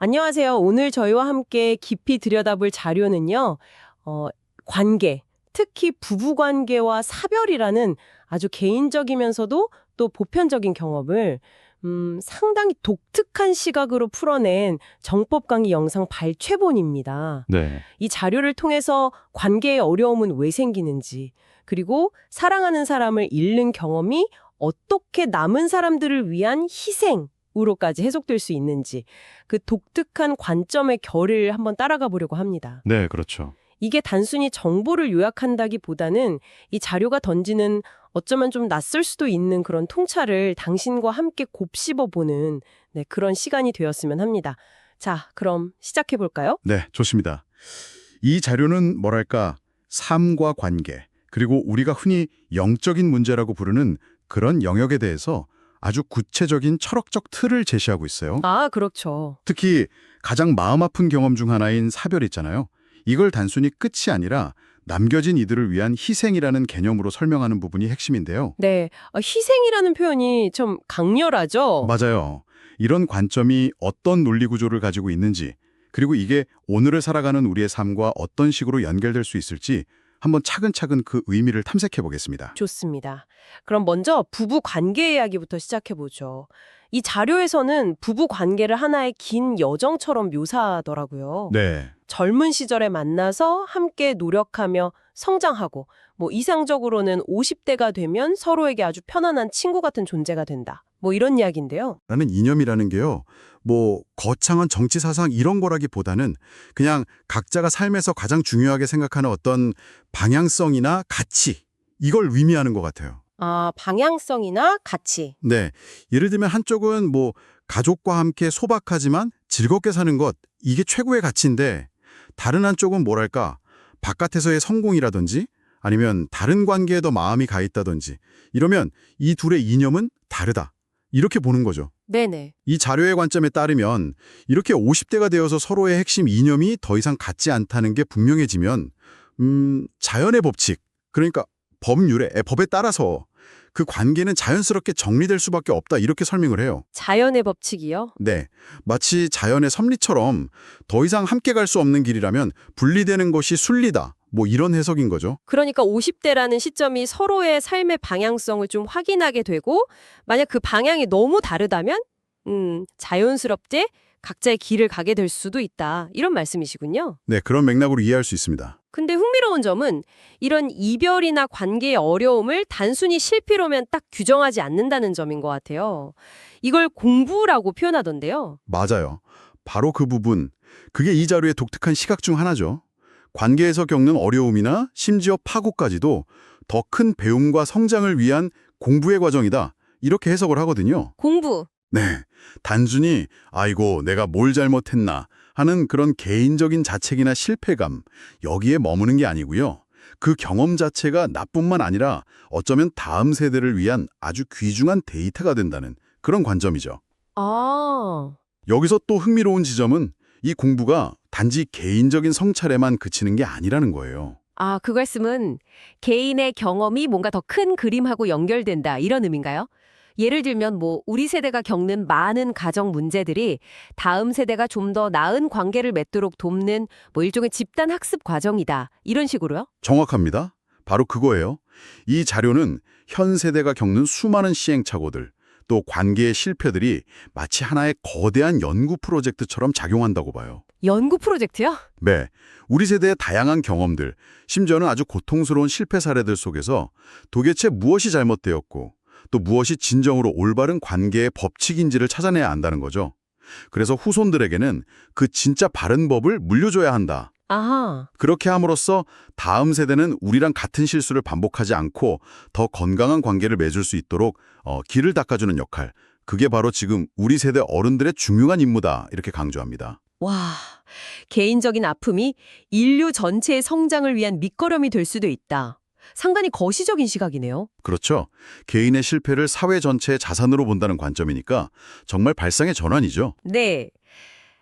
안녕하세요. 오늘 저희와 함께 깊이 들여다볼 자료는요, 관계, 특히 부부 관계와 사별이라는 아주 개인적이면서도 또 보편적인 경험을 상당히 독특한 시각으로 풀어낸 정법 강의 영상 발췌본입니다. 네. 이 자료를 통해서 관계의 어려움은 왜 생기는지, 그리고 사랑하는 사람을 잃는 경험이 어떻게 남은 사람들을 위한 희생으로까지 해석될 수 있는지 그 독특한 관점의 결을 한번 따라가 보려고 합니다. 네, 그렇죠. 이게 단순히 정보를 요약한다기보다는 이 자료가 던지는 어쩌면 좀 낯설 수도 있는 그런 통찰을 당신과 함께 곱씹어보는 그런 시간이 되었으면 합니다. 자, 그럼 시작해 볼까요? 네, 좋습니다. 이 자료는 뭐랄까, 삶과 관계, 그리고 우리가 흔히 영적인 문제라고 부르는 그런 영역에 대해서 아주 구체적인 철학적 틀을 제시하고 있어요. 아, 그렇죠. 특히 가장 마음 아픈 경험 중 하나인 사별 있잖아요. 이걸 단순히 끝이 아니라 남겨진 이들을 위한 희생이라는 개념으로 설명하는 부분이 핵심인데요. 네, 희생이라는 표현이 좀 강렬하죠? 맞아요. 이런 관점이 어떤 논리 구조를 가지고 있는지, 그리고 이게 오늘을 살아가는 우리의 삶과 어떤 식으로 연결될 수 있을지 한번 차근차근 그 의미를 탐색해 보겠습니다. 좋습니다. 그럼 먼저 부부 관계 이야기부터 시작해 보죠. 이 자료에서는 부부 관계를 하나의 긴 여정처럼 묘사하더라고요. 네, 젊은 시절에 만나서 함께 노력하며 성장하고 이상적으로는 50대가 되면 서로에게 아주 편안한 친구 같은 존재가 된다. 이런 이야기인데요. 라는 이념이라는 게요. 거창한 정치 사상 이런 거라기보다는 그냥 각자가 삶에서 가장 중요하게 생각하는 어떤 방향성이나 가치, 이걸 의미하는 것 같아요. 아, 방향성이나 가치. 네. 예를 들면 한쪽은 가족과 함께 소박하지만 즐겁게 사는 것, 이게 최고의 가치인데 다른 한쪽은 뭐랄까, 바깥에서의 성공이라든지 아니면 다른 관계에 더 마음이 가 있다든지 이러면 이 둘의 이념은 다르다. 이렇게 보는 거죠. 네네. 이 자료의 관점에 따르면 이렇게 50대가 되어서 서로의 핵심 이념이 더 이상 같지 않다는 게 분명해지면 자연의 법칙, 그러니까 법에 따라서 그 관계는 자연스럽게 정리될 수밖에 없다 이렇게 설명을 해요. 자연의 법칙이요? 네, 마치 자연의 섭리처럼 더 이상 함께 갈 수 없는 길이라면 분리되는 것이 순리다. 이런 해석인 거죠. 그러니까 50대라는 시점이 서로의 삶의 방향성을 좀 확인하게 되고 만약 그 방향이 너무 다르다면 자연스럽게 각자의 길을 가게 될 수도 있다. 이런 말씀이시군요. 네, 그런 맥락으로 이해할 수 있습니다. 근데 흥미로운 점은 이런 이별이나 관계의 어려움을 단순히 실패로만 딱 규정하지 않는다는 점인 것 같아요. 이걸 공부라고 표현하던데요. 맞아요. 바로 그 부분, 그게 이 자료의 독특한 시각 중 하나죠. 관계에서 겪는 어려움이나 심지어 파고까지도 더 큰 배움과 성장을 위한 공부의 과정이다. 이렇게 해석을 하거든요. 공부. 네, 단순히 아이고 내가 뭘 잘못했나 하는 그런 개인적인 자책이나 실패감, 여기에 머무는 게 아니고요. 그 경험 자체가 나뿐만 아니라 어쩌면 다음 세대를 위한 아주 귀중한 데이터가 된다는 그런 관점이죠. 아, 여기서 또 흥미로운 지점은 이 공부가 단지 개인적인 성찰에만 그치는 게 아니라는 거예요. 그 말씀은 개인의 경험이 뭔가 더 큰 그림하고 연결된다 이런 의미인가요? 예를 들면 우리 세대가 겪는 많은 가정 문제들이 다음 세대가 좀 더 나은 관계를 맺도록 돕는 일종의 집단 학습 과정이다. 이런 식으로요? 정확합니다. 바로 그거예요. 이 자료는 현 세대가 겪는 수많은 시행착오들, 또 관계의 실패들이 마치 하나의 거대한 연구 프로젝트처럼 작용한다고 봐요. 연구 프로젝트요? 네, 우리 세대의 다양한 경험들, 심지어는 아주 고통스러운 실패 사례들 속에서 도대체 무엇이 잘못되었고 또 무엇이 진정으로 올바른 관계의 법칙인지를 찾아내야 한다는 거죠. 그래서 후손들에게는 그 진짜 바른 법을 물려줘야 한다. 아하. 그렇게 함으로써 다음 세대는 우리랑 같은 실수를 반복하지 않고 더 건강한 관계를 맺을 수 있도록 길을 닦아주는 역할. 그게 바로 지금 우리 세대 어른들의 중요한 임무다. 이렇게 강조합니다. 와, 개인적인 아픔이 인류 전체의 성장을 위한 밑거름이 될 수도 있다. 상당히 거시적인 시각이네요. 그렇죠. 개인의 실패를 사회 전체의 자산으로 본다는 관점이니까 정말 발상의 전환이죠. 네.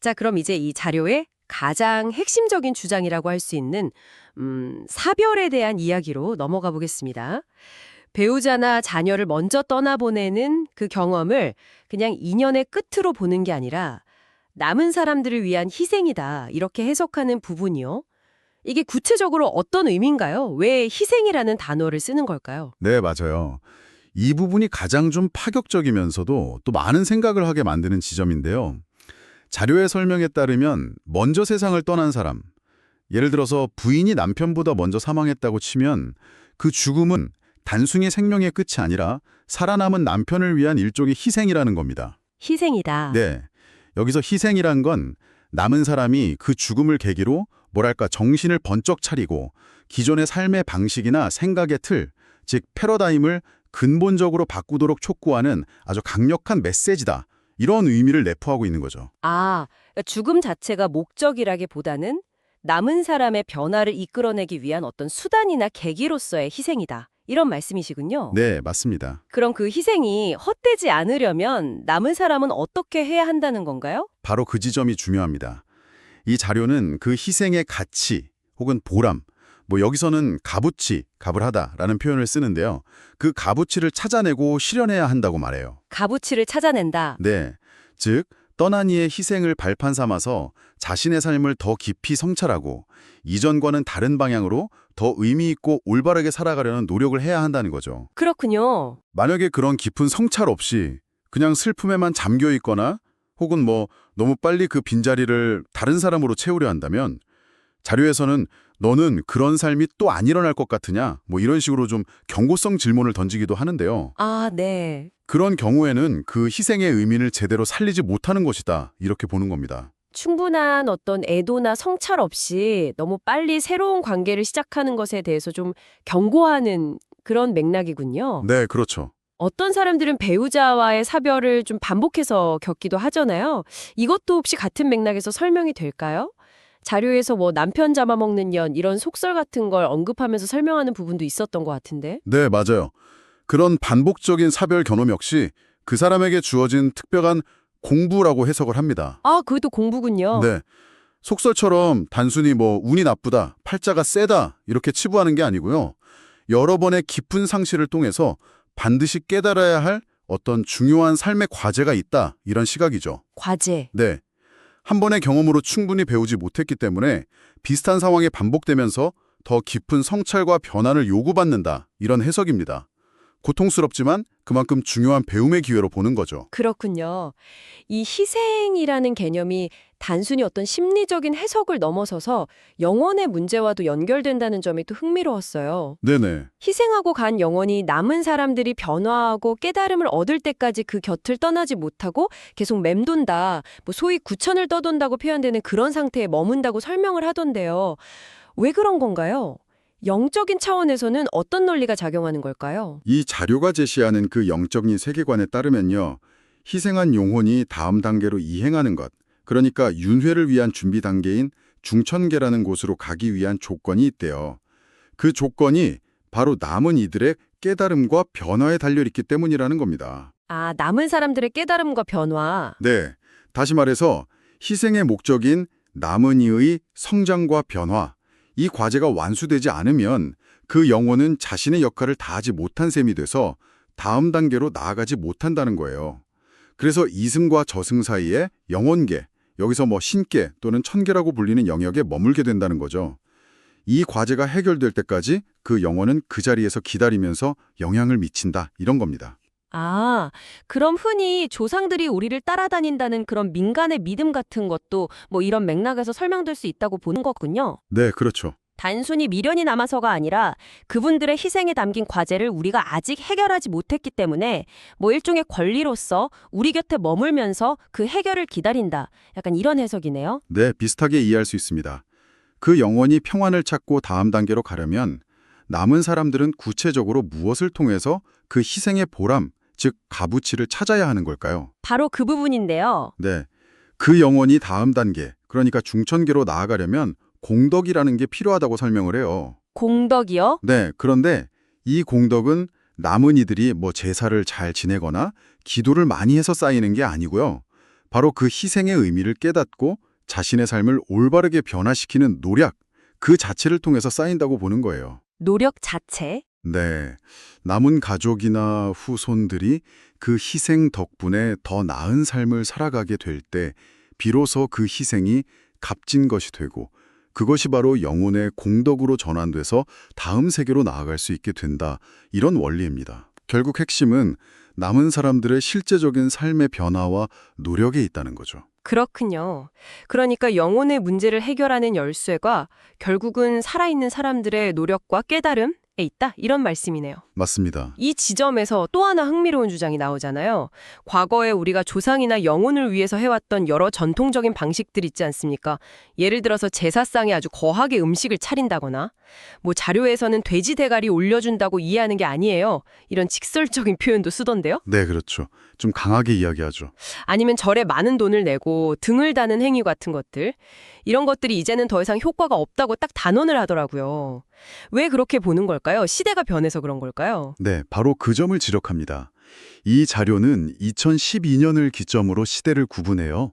자, 그럼 이제 이 자료의 가장 핵심적인 주장이라고 할 수 있는 사별에 대한 이야기로 넘어가 보겠습니다. 배우자나 자녀를 먼저 떠나보내는 그 경험을 그냥 인연의 끝으로 보는 게 아니라 남은 사람들을 위한 희생이다. 이렇게 해석하는 부분이요. 이게 구체적으로 어떤 의미인가요? 왜 희생이라는 단어를 쓰는 걸까요? 네, 맞아요. 이 부분이 가장 좀 파격적이면서도 또 많은 생각을 하게 만드는 지점인데요. 자료의 설명에 따르면 먼저 세상을 떠난 사람, 예를 들어서 부인이 남편보다 먼저 사망했다고 치면 그 죽음은 단순히 생명의 끝이 아니라 살아남은 남편을 위한 일종의 희생이라는 겁니다. 희생이다. 네, 여기서 희생이란 건 남은 사람이 그 죽음을 계기로 뭐랄까 정신을 번쩍 차리고 기존의 삶의 방식이나 생각의 틀, 즉 패러다임을 근본적으로 바꾸도록 촉구하는 아주 강력한 메시지다. 이런 의미를 내포하고 있는 거죠. 아, 그러니까 죽음 자체가 목적이라기보다는 남은 사람의 변화를 이끌어내기 위한 어떤 수단이나 계기로서의 희생이다. 이런 말씀이시군요. 네, 맞습니다. 그럼 그 희생이 헛되지 않으려면 남은 사람은 어떻게 해야 한다는 건가요? 바로 그 지점이 중요합니다. 이 자료는 그 희생의 가치 혹은 보람, 여기서는 값어치, 값을 하다라는 표현을 쓰는데요. 그 값어치를 찾아내고 실현해야 한다고 말해요. 값어치를 찾아낸다. 네, 즉 떠난 이의 희생을 발판 삼아서 자신의 삶을 더 깊이 성찰하고 이전과는 다른 방향으로 더 의미 있고 올바르게 살아가려는 노력을 해야 한다는 거죠. 그렇군요. 만약에 그런 깊은 성찰 없이 그냥 슬픔에만 잠겨 있거나 혹은 너무 빨리 그 빈자리를 다른 사람으로 채우려 한다면 자료에서는 너는 그런 삶이 또 안 일어날 것 같으냐? 이런 식으로 좀 경고성 질문을 던지기도 하는데요. 아, 네. 그런 경우에는 그 희생의 의미를 제대로 살리지 못하는 것이다. 이렇게 보는 겁니다. 충분한 어떤 애도나 성찰 없이 너무 빨리 새로운 관계를 시작하는 것에 대해서 좀 경고하는 그런 맥락이군요. 네, 그렇죠. 어떤 사람들은 배우자와의 사별을 좀 반복해서 겪기도 하잖아요. 이것도 혹시 같은 맥락에서 설명이 될까요? 자료에서 남편 잡아먹는 년 이런 속설 같은 걸 언급하면서 설명하는 부분도 있었던 것 같은데. 네, 맞아요. 그런 반복적인 사별 경험 역시 그 사람에게 주어진 특별한 공부라고 해석을 합니다. 아, 그것도 공부군요. 네. 속설처럼 단순히 운이 나쁘다, 팔자가 세다 이렇게 치부하는 게 아니고요. 여러 번의 깊은 상실을 통해서 반드시 깨달아야 할 어떤 중요한 삶의 과제가 있다 이런 시각이죠. 과제. 네. 한 번의 경험으로 충분히 배우지 못했기 때문에 비슷한 상황이 반복되면서 더 깊은 성찰과 변화를 요구받는다 이런 해석입니다. 고통스럽지만 그만큼 중요한 배움의 기회로 보는 거죠. 그렇군요. 이 희생이라는 개념이 단순히 어떤 심리적인 해석을 넘어서서 영혼의 문제와도 연결된다는 점이 또 흥미로웠어요. 네네. 희생하고 간 영혼이 남은 사람들이 변화하고 깨달음을 얻을 때까지 그 곁을 떠나지 못하고 계속 맴돈다, 소위 구천을 떠돈다고 표현되는 그런 상태에 머문다고 설명을 하던데요. 왜 그런 건가요? 영적인 차원에서는 어떤 논리가 작용하는 걸까요? 이 자료가 제시하는 그 영적인 세계관에 따르면요. 희생한 영혼이 다음 단계로 이행하는 것, 그러니까 윤회를 위한 준비 단계인 중천계라는 곳으로 가기 위한 조건이 있대요. 그 조건이 바로 남은 이들의 깨달음과 변화에 달려있기 때문이라는 겁니다. 아, 남은 사람들의 깨달음과 변화. 네, 다시 말해서 희생의 목적인 남은 이의 성장과 변화, 이 과제가 완수되지 않으면 그 영혼은 자신의 역할을 다하지 못한 셈이 돼서 다음 단계로 나아가지 못한다는 거예요. 그래서 이승과 저승 사이에 영혼계, 여기서 신계 또는 천계라고 불리는 영역에 머물게 된다는 거죠. 이 과제가 해결될 때까지 그 영혼은 그 자리에서 기다리면서 영향을 미친다, 이런 겁니다. 아, 그럼 흔히 조상들이 우리를 따라다닌다는 그런 민간의 믿음 같은 것도 이런 맥락에서 설명될 수 있다고 보는 거군요. 네, 그렇죠. 단순히 미련이 남아서가 아니라 그분들의 희생에 담긴 과제를 우리가 아직 해결하지 못했기 때문에 일종의 권리로서 우리 곁에 머물면서 그 해결을 기다린다. 약간 이런 해석이네요. 네, 비슷하게 이해할 수 있습니다. 그 영혼이 평안을 찾고 다음 단계로 가려면 남은 사람들은 구체적으로 무엇을 통해서 그 희생의 보람, 즉 값어치를 찾아야 하는 걸까요? 바로 그 부분인데요. 네, 그 영혼이 다음 단계, 그러니까 중천계로 나아가려면 공덕이라는 게 필요하다고 설명을 해요. 공덕이요? 네, 그런데 이 공덕은 남은 이들이 제사를 잘 지내거나 기도를 많이 해서 쌓이는 게 아니고요. 바로 그 희생의 의미를 깨닫고 자신의 삶을 올바르게 변화시키는 노력, 그 자체를 통해서 쌓인다고 보는 거예요. 노력 자체? 네, 남은 가족이나 후손들이 그 희생 덕분에 더 나은 삶을 살아가게 될 때 비로소 그 희생이 값진 것이 되고 그것이 바로 영혼의 공덕으로 전환돼서 다음 세계로 나아갈 수 있게 된다. 이런 원리입니다. 결국 핵심은 남은 사람들의 실제적인 삶의 변화와 노력에 있다는 거죠. 그렇군요. 그러니까 영혼의 문제를 해결하는 열쇠가 결국은 살아있는 사람들의 노력과 깨달음에 있다? 이런 말씀이네요. 맞습니다. 이 지점에서 또 하나 흥미로운 주장이 나오잖아요. 과거에 우리가 조상이나 영혼을 위해서 해왔던 여러 전통적인 방식들 있지 않습니까? 예를 들어서 제사상에 아주 거하게 음식을 차린다거나 뭐 자료에서는 돼지 대가리 올려준다고 이해하는 게 아니에요. 이런 직설적인 표현도 쓰던데요. 네, 그렇죠. 좀 강하게 이야기하죠. 아니면 절에 많은 돈을 내고 등을 다는 행위 같은 것들. 이런 것들이 이제는 더 이상 효과가 없다고 딱 단언을 하더라고요. 왜 그렇게 보는 걸까요? 시대가 변해서 그런 걸까요? 네, 바로 그 점을 지적합니다. 이 자료는 2012년을 기점으로 시대를 구분해요.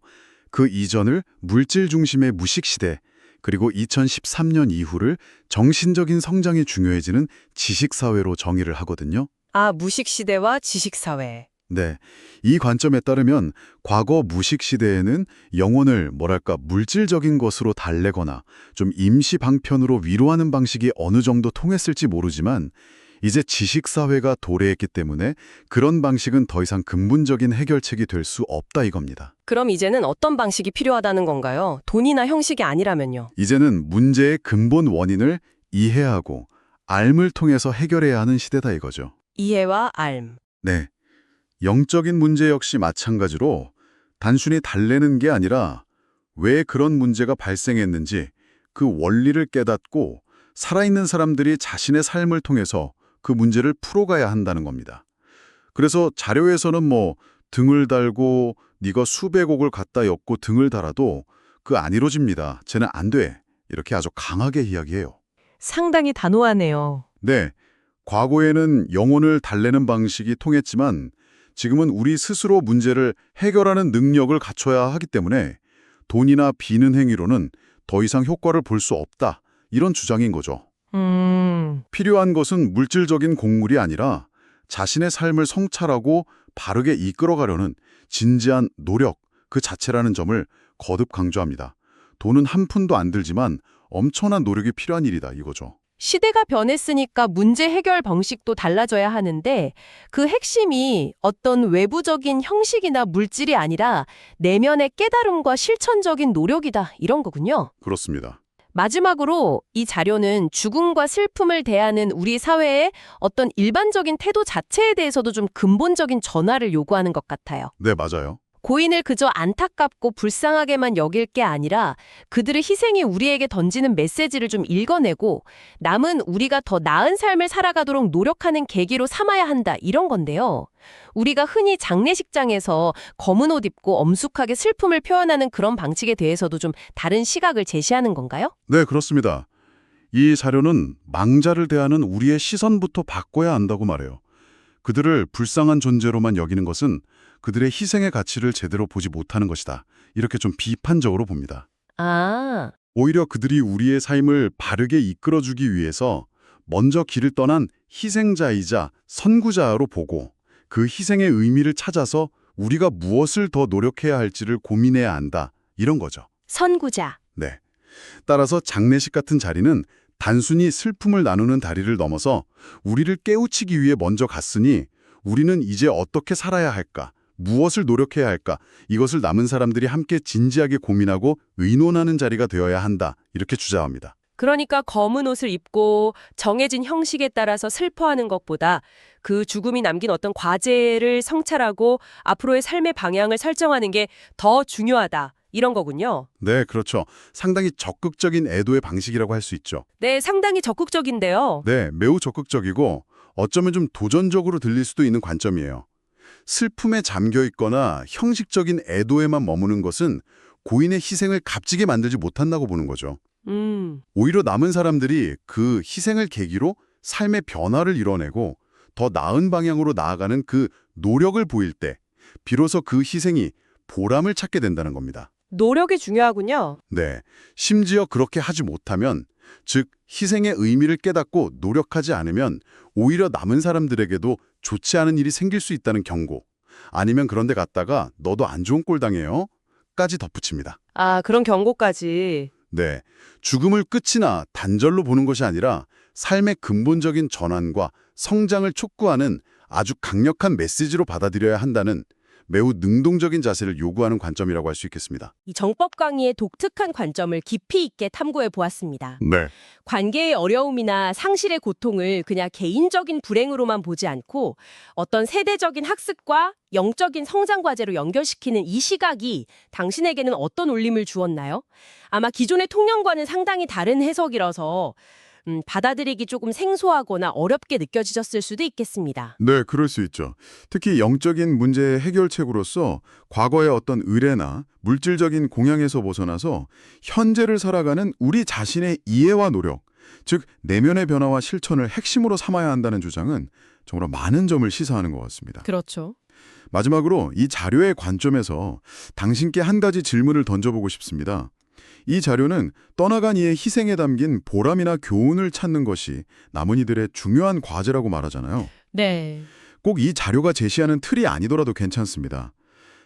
그 이전을 물질 중심의 무식 시대, 그리고 2013년 이후를 정신적인 성장이 중요해지는 지식 사회로 정의를 하거든요. 아, 무식 시대와 지식 사회. 네, 이 관점에 따르면 과거 무식 시대에는 영혼을 물질적인 것으로 달래거나 좀 임시 방편으로 위로하는 방식이 어느 정도 통했을지 모르지만 이제 지식 사회가 도래했기 때문에 그런 방식은 더 이상 근본적인 해결책이 될 수 없다 이겁니다. 그럼 이제는 어떤 방식이 필요하다는 건가요? 돈이나 형식이 아니라면요. 이제는 문제의 근본 원인을 이해하고 알을 통해서 해결해야 하는 시대다 이거죠. 이해와 알. 네. 영적인 문제 역시 마찬가지로 단순히 달래는 게 아니라 왜 그런 문제가 발생했는지 그 원리를 깨닫고 살아있는 사람들이 자신의 삶을 통해서 그 문제를 풀어가야 한다는 겁니다. 그래서 자료에서는 등을 달고 네가 수백억을 갖다 엮고 등을 달아도 그 안 이루어집니다. 쟤는 안 돼. 이렇게 아주 강하게 이야기해요. 상당히 단호하네요. 네, 과거에는 영혼을 달래는 방식이 통했지만 지금은 우리 스스로 문제를 해결하는 능력을 갖춰야 하기 때문에 돈이나 비는 행위로는 더 이상 효과를 볼 수 없다. 이런 주장인 거죠. 필요한 것은 물질적인 곡물이 아니라 자신의 삶을 성찰하고 바르게 이끌어가려는 진지한 노력 그 자체라는 점을 거듭 강조합니다. 돈은 한 푼도 안 들지만 엄청난 노력이 필요한 일이다 이거죠. 시대가 변했으니까 문제 해결 방식도 달라져야 하는데 그 핵심이 어떤 외부적인 형식이나 물질이 아니라 내면의 깨달음과 실천적인 노력이다 이런 거군요. 그렇습니다. 마지막으로 이 자료는 죽음과 슬픔을 대하는 우리 사회의 어떤 일반적인 태도 자체에 대해서도 좀 근본적인 전환을 요구하는 것 같아요. 네, 맞아요. 고인을 그저 안타깝고 불쌍하게만 여길 게 아니라 그들의 희생이 우리에게 던지는 메시지를 좀 읽어내고 남은 우리가 더 나은 삶을 살아가도록 노력하는 계기로 삼아야 한다 이런 건데요. 우리가 흔히 장례식장에서 검은 옷 입고 엄숙하게 슬픔을 표현하는 그런 방식에 대해서도 좀 다른 시각을 제시하는 건가요? 네, 그렇습니다. 이 자료는 망자를 대하는 우리의 시선부터 바꿔야 한다고 말해요. 그들을 불쌍한 존재로만 여기는 것은 그들의 희생의 가치를 제대로 보지 못하는 것이다. 이렇게 좀 비판적으로 봅니다. 아, 오히려 그들이 우리의 삶을 바르게 이끌어주기 위해서 먼저 길을 떠난 희생자이자 선구자로 보고 그 희생의 의미를 찾아서 우리가 무엇을 더 노력해야 할지를 고민해야 한다. 이런 거죠. 선구자. 네. 따라서 장례식 같은 자리는 단순히 슬픔을 나누는 다리를 넘어서 우리를 깨우치기 위해 먼저 갔으니 우리는 이제 어떻게 살아야 할까? 무엇을 노력해야 할까? 이것을 남은 사람들이 함께 진지하게 고민하고 의논하는 자리가 되어야 한다. 이렇게 주장합니다. 그러니까 검은 옷을 입고 정해진 형식에 따라서 슬퍼하는 것보다 그 죽음이 남긴 어떤 과제를 성찰하고 앞으로의 삶의 방향을 설정하는 게 더 중요하다. 이런 거군요. 네, 그렇죠. 상당히 적극적인 애도의 방식이라고 할 수 있죠. 네, 상당히 적극적인데요. 네, 매우 적극적이고 어쩌면 좀 도전적으로 들릴 수도 있는 관점이에요. 슬픔에 잠겨 있거나 형식적인 애도에만 머무는 것은 고인의 희생을 값지게 만들지 못한다고 보는 거죠. 오히려 남은 사람들이 그 희생을 계기로 삶의 변화를 이뤄내고 더 나은 방향으로 나아가는 그 노력을 보일 때 비로소 그 희생이 보람을 찾게 된다는 겁니다. 노력이 중요하군요. 네, 심지어 그렇게 하지 못하면, 즉 희생의 의미를 깨닫고 노력하지 않으면 오히려 남은 사람들에게도 좋지 않은 일이 생길 수 있다는 경고, 아니면 그런 데 갔다가 너도 안 좋은 꼴 당해요? 경고까지 덧붙입니다. 아, 그런 경고까지. 네, 죽음을 끝이나 단절로 보는 것이 아니라 삶의 근본적인 전환과 성장을 촉구하는 아주 강력한 메시지로 받아들여야 한다는 매우 능동적인 자세를 요구하는 관점이라고 할 수 있겠습니다. 이 정법 강의의 독특한 관점을 깊이 있게 탐구해 보았습니다. 네. 관계의 어려움이나 상실의 고통을 그냥 개인적인 불행으로만 보지 않고 어떤 세대적인 학습과 영적인 성장 과제로 연결시키는 이 시각이 당신에게는 어떤 울림을 주었나요? 아마 기존의 통념과는 상당히 다른 해석이라서 받아들이기 조금 생소하거나 어렵게 느껴지셨을 수도 있겠습니다. 네, 그럴 수 있죠. 특히 영적인 문제의 해결책으로서 과거의 어떤 의례나 물질적인 공양에서 벗어나서 현재를 살아가는 우리 자신의 이해와 노력, 즉 내면의 변화와 실천을 핵심으로 삼아야 한다는 주장은 정말 많은 점을 시사하는 것 같습니다. 그렇죠. 마지막으로 이 자료의 관점에서 당신께 한 가지 질문을 던져보고 싶습니다. 이 자료는 떠나간 이의 희생에 담긴 보람이나 교훈을 찾는 것이 남은 이들의 중요한 과제라고 말하잖아요. 네. 꼭 이 자료가 제시하는 틀이 아니더라도 괜찮습니다.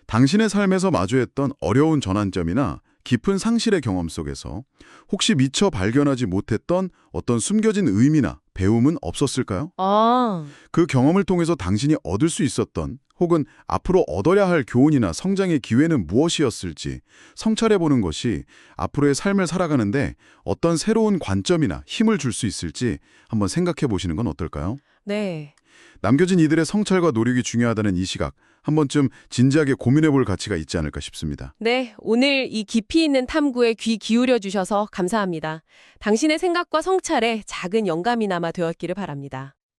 당신의 삶에서 마주했던 어려운 전환점이나 깊은 상실의 경험 속에서 혹시 미처 발견하지 못했던 어떤 숨겨진 의미나 배움은 없었을까요? 아, 그 경험을 통해서 당신이 얻을 수 있었던 혹은 앞으로 얻어야 할 교훈이나 성장의 기회는 무엇이었을지 성찰해보는 것이 앞으로의 삶을 살아가는데 어떤 새로운 관점이나 힘을 줄 수 있을지 한번 생각해 보시는 건 어떨까요? 네. 남겨진 이들의 성찰과 노력이 중요하다는 이 시각, 한 번쯤 진지하게 고민해 볼 가치가 있지 않을까 싶습니다. 네, 오늘 이 깊이 있는 탐구에 귀 기울여 주셔서 감사합니다. 당신의 생각과 성찰에 작은 영감이나마 되었기를 바랍니다.